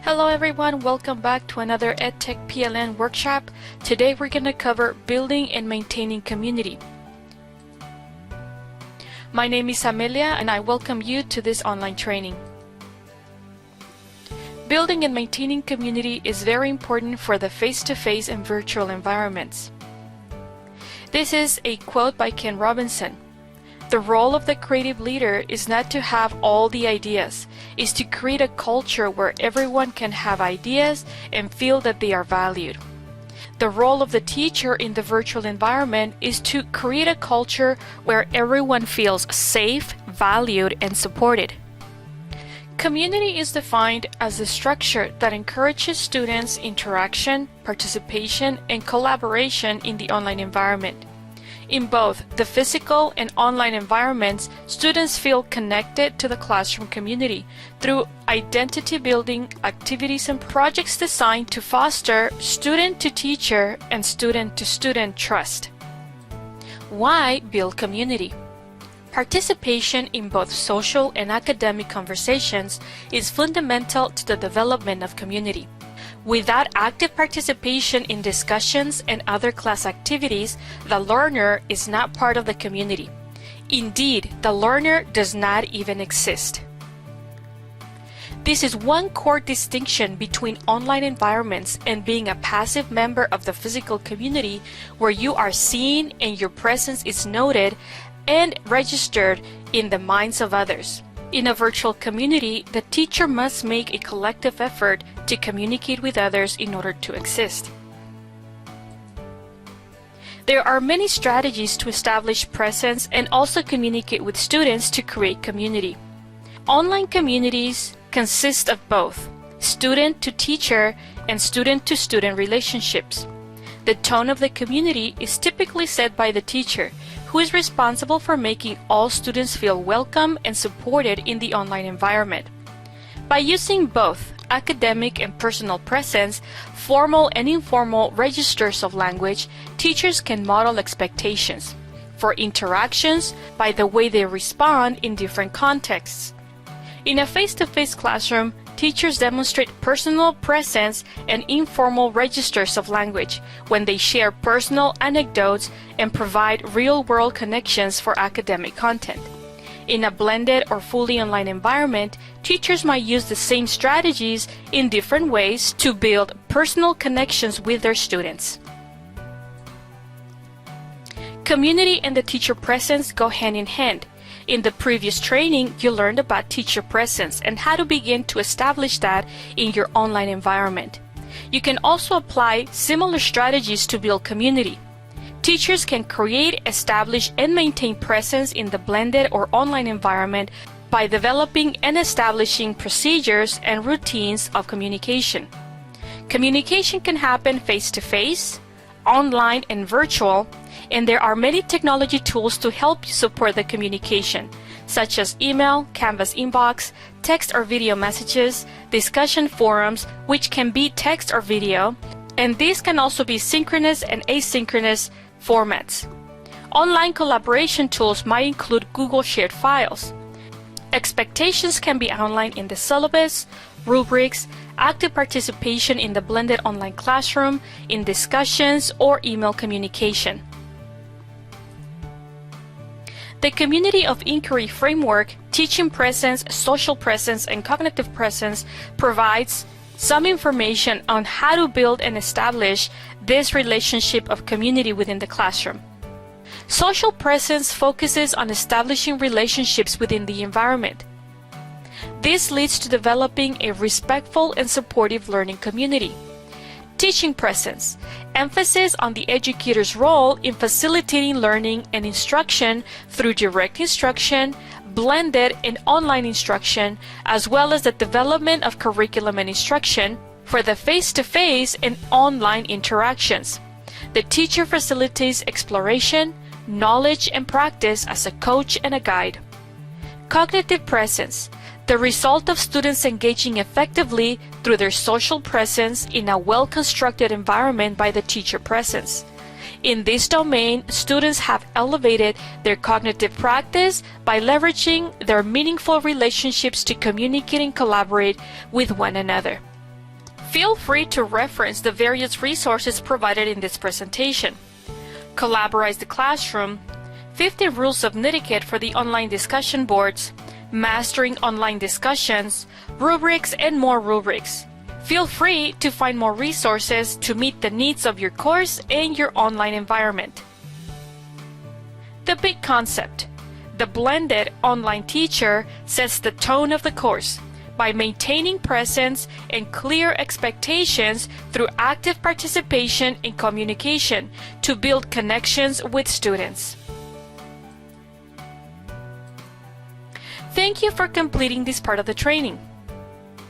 Hello everyone, welcome back to another EdTechPLN workshop. Today we're going to cover building and maintaining community. My name is Amelia and I welcome you to this online training. Building and maintaining community is very important for the face-to-face and virtual environments. This is a quote by Ken Robinson. The role of the creative leader is not to have all the ideas, is to create a culture where everyone can have ideas and feel that they are valued. The role of the teacher in the virtual environment is to create a culture where everyone feels safe, valued, and supported. Community is defined as a structure that encourages students' interaction, participation, and collaboration in the online environment. In both the physical and online environments, students feel connected to the classroom community through identity-building activities and projects designed to foster student-to-teacher and student-to-student trust. Why build community? Participation in both social and academic conversations is fundamental to the development of community. Without active participation in discussions and other class activities, the learner is not part of the community. Indeed, the learner does not even exist. This is one core distinction between online environments and being a passive member of the physical community where you are seen and your presence is noted and registered in the minds of others. In a virtual community, the teacher must make a collective effort to communicate with others in order to exist. There are many strategies to establish presence and also communicate with students to create community. Online communities consist of both student-to-teacher and student-to-student relationships. The tone of the community is typically set by the teacher, who is responsible for making all students feel welcome and supported in the online environment. By using both academic and personal presence, formal and informal registers of language, teachers can model expectations for interactions by the way they respond in different contexts. In a face-to-face classroom, teachers demonstrate personal presence and informal registers of language when they share personal anecdotes and provide real-world connections for academic content. In a blended or fully online environment, teachers might use the same strategies in different ways to build personal connections with their students. Community and the teacher presence go hand in hand. In the previous training, you learned about teacher presence and how to begin to establish that in your online environment. You can also apply similar strategies to build community. Teachers can create, establish, and maintain presence in the blended or online environment by developing and establishing procedures and routines of communication. Communication can happen face-to-face, online, and virtual, and there are many technology tools to help you support the communication, such as email, Canvas inbox, text or video messages, discussion forums, which can be text or video, and these can also be synchronous and asynchronous formats. Online collaboration tools might include Google shared files. Expectations can be outlined in the syllabus, rubrics, active participation in the blended online classroom, in discussions, or email communication. The Community of Inquiry framework, teaching presence, social presence, and cognitive presence provides some information on how to build and establish this relationship of community within the classroom. Social presence focuses on establishing relationships within the environment. This leads to developing a respectful and supportive learning community. Teaching presence, emphasis on the educator's role in facilitating learning and instruction through direct instruction, blended and online instruction, as well as the development of curriculum and instruction for the face-to-face and online interactions. The teacher facilitates exploration, knowledge, and practice as a coach and a guide. Cognitive presence, the result of students engaging effectively through their social presence in a well-constructed environment by the teacher presence. In this domain, students have elevated their cognitive practice by leveraging their meaningful relationships to communicate and collaborate with one another. Feel free to reference the various resources provided in this presentation. Collaborate the Classroom, 50 Rules of Etiquette for the Online Discussion Boards, Mastering Online Discussions, Rubrics, and more rubrics. Feel free to find more resources to meet the needs of your course and your online environment. The big concept. The blended online teacher sets the tone of the course by maintaining presence and clear expectations through active participation and communication to build connections with students. Thank you for completing this part of the training.